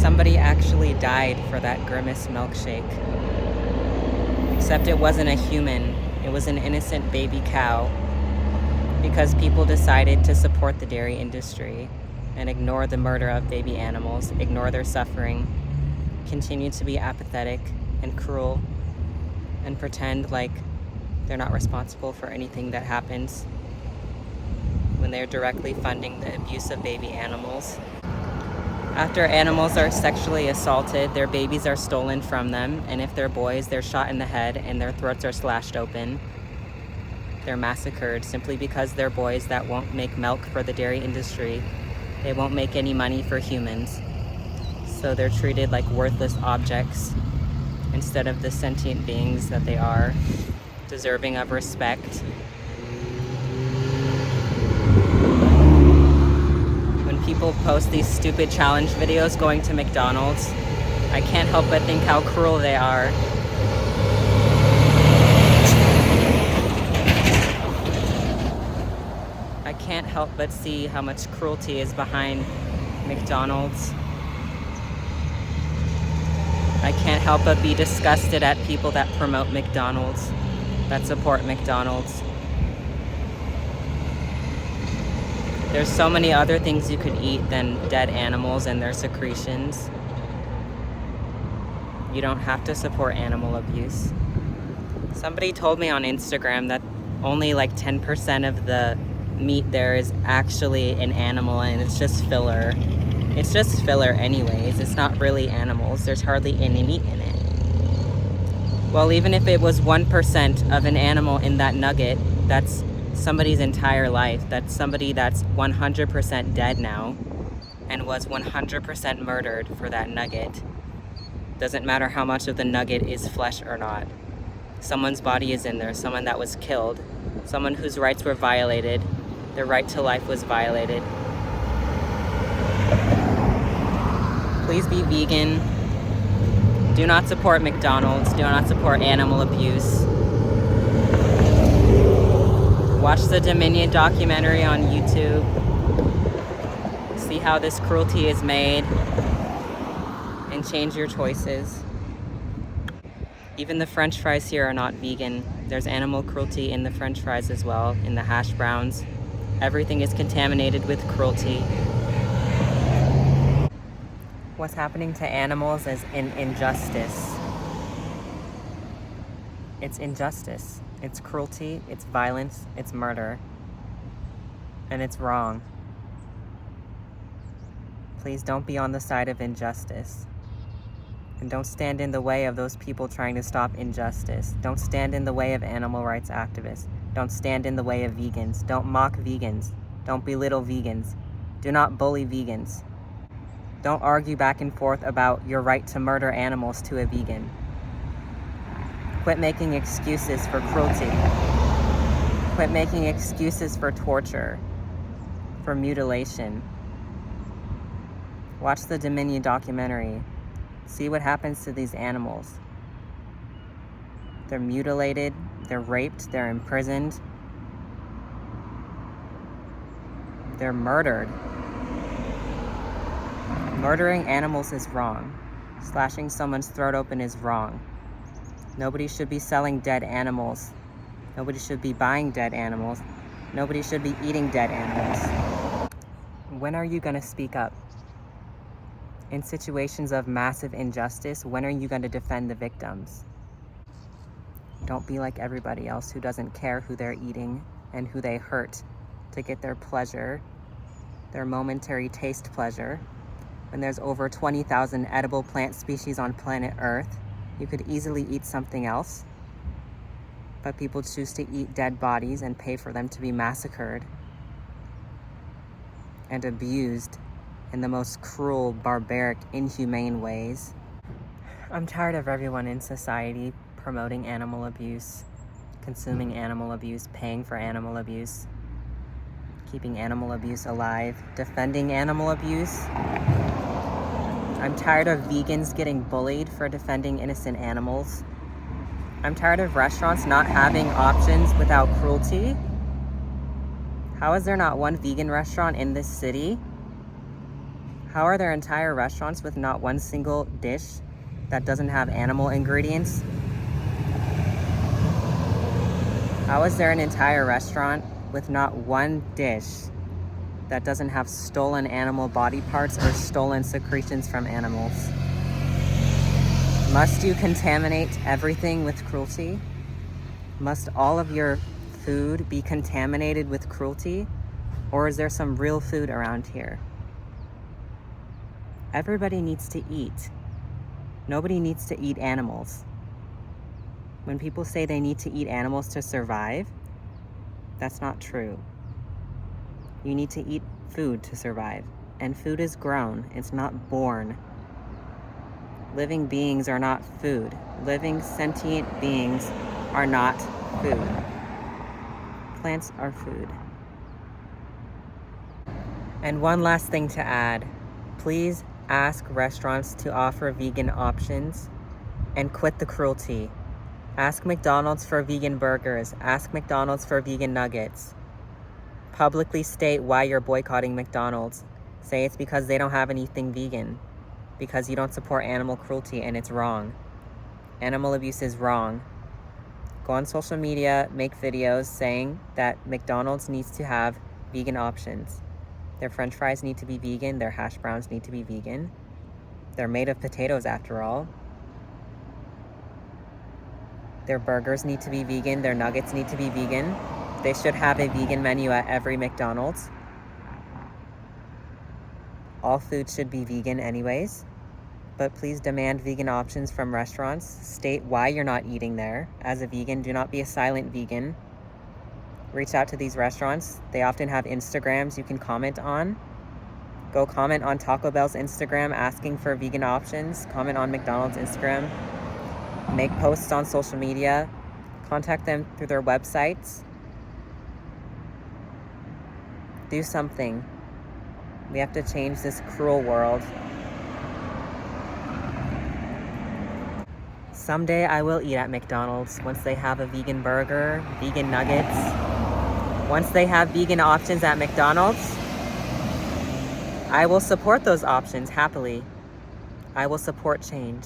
Somebody actually died for that Grimace milkshake. Except it wasn't a human, it was an innocent baby cow. Because people decided to support the dairy industry and ignore the murder of baby animals, ignore their suffering, continue to be apathetic and cruel, and pretend like they're not responsible for anything that happens when they're directly funding the abuse of baby animals. After animals are sexually assaulted, their babies are stolen from them, and if they're boys, they're shot in the head and their throats are slashed open. They're massacred simply because they're boys that won't make milk for the dairy industry. They won't make any money for humans. So they're treated like worthless objects instead of the sentient beings that they are, deserving of respect. When people post these stupid challenge videos going to McDonald's, I can't help but think how cruel they are. I can't help but see how much cruelty is behind McDonald's. I can't help but be disgusted at people that promote McDonald's, that support McDonald's. There's so many other things you could eat than dead animals and their secretions. You don't have to support animal abuse. Somebody told me on Instagram that only like 10% of the meat there is actually an animal, and it's just filler. It's just filler anyways. It's not really animals. There's hardly any meat in it. Well, even if it was 1% of an animal in that nugget, that's somebody's entire life. That's somebody that's 100% dead now and was 100% murdered for that nugget. Doesn't matter how much of the nugget is flesh or not. Someone's body is in there, someone that was killed, someone whose rights were violated. Their right to life was violated. Please be vegan. Do not support McDonald's. Do not support animal abuse. Watch the Dominion documentary on YouTube. See how this cruelty is made and change your choices. Even the French fries here are not vegan. There's animal cruelty in the French fries as well, in the hash browns. Everything is contaminated with cruelty. What's happening to animals is an injustice. It's injustice. It's cruelty, it's violence, it's murder. And it's wrong. Please don't be on the side of injustice. And don't stand in the way of those people trying to stop injustice. Don't stand in the way of animal rights activists. Don't stand in the way of vegans. Don't mock vegans. Don't belittle vegans. Do not bully vegans. Don't argue back and forth about your right to murder animals to a vegan. Quit making excuses for cruelty. Quit making excuses for torture, for mutilation. Watch the Dominion documentary. See what happens to these animals. They're mutilated, they're raped, they're imprisoned, they're murdered. Murdering animals is wrong. Slashing someone's throat open is wrong. Nobody should be selling dead animals. Nobody should be buying dead animals. Nobody should be eating dead animals. When are you gonna speak up? In situations of massive injustice, when are you going to defend the victims? Don't be like everybody else who doesn't care who they're eating and who they hurt to get their pleasure, their momentary taste pleasure. When there's over 20,000 edible plant species on planet Earth, you could easily eat something else. But people choose to eat dead bodies and pay for them to be massacred and abused in the most cruel, barbaric, inhumane ways. I'm tired of everyone in society promoting animal abuse, consuming animal abuse, paying for animal abuse, keeping animal abuse alive, defending animal abuse. I'm tired of vegans getting bullied for defending innocent animals. I'm tired of restaurants not having options without cruelty. How is there not one vegan restaurant in this city? How are there entire restaurants with not one single dish that doesn't have animal ingredients? How is there an entire restaurant with not one dish that doesn't have stolen animal body parts or stolen secretions from animals? Must you contaminate everything with cruelty? Must all of your food be contaminated with cruelty? Or is there some real food around here? Everybody needs to eat. Nobody needs to eat animals. When people say they need to eat animals to survive, that's not true. You need to eat food to survive. And food is grown, it's not born. Living beings are not food. Living sentient beings are not food. Plants are food. And one last thing to add. Please ask restaurants to offer vegan options and quit the cruelty. Ask McDonald's for vegan burgers. Ask McDonald's for vegan nuggets. Publicly state why you're boycotting McDonald's. Say it's because they don't have anything vegan. Because you don't support animal cruelty and it's wrong. Animal abuse is wrong. Go on social media, make videos saying that McDonald's needs to have vegan options. Their French fries need to be vegan. Their hash browns need to be vegan. They're made of potatoes after all. Their burgers need to be vegan. Their nuggets need to be vegan. They should have a vegan menu at every McDonald's. All food should be vegan anyways. But please demand vegan options from restaurants. State why you're not eating there. As a vegan, do not be a silent vegan. Reach out to these restaurants. They often have Instagrams you can comment on. Go comment on Taco Bell's Instagram asking for vegan options. Comment on McDonald's Instagram. Make posts on social media. Contact them through their websites. Do something. We have to change this cruel world. Someday I will eat at McDonald's once they have a vegan burger, vegan nuggets. Once they have vegan options at McDonald's, I will support those options happily. I will support change.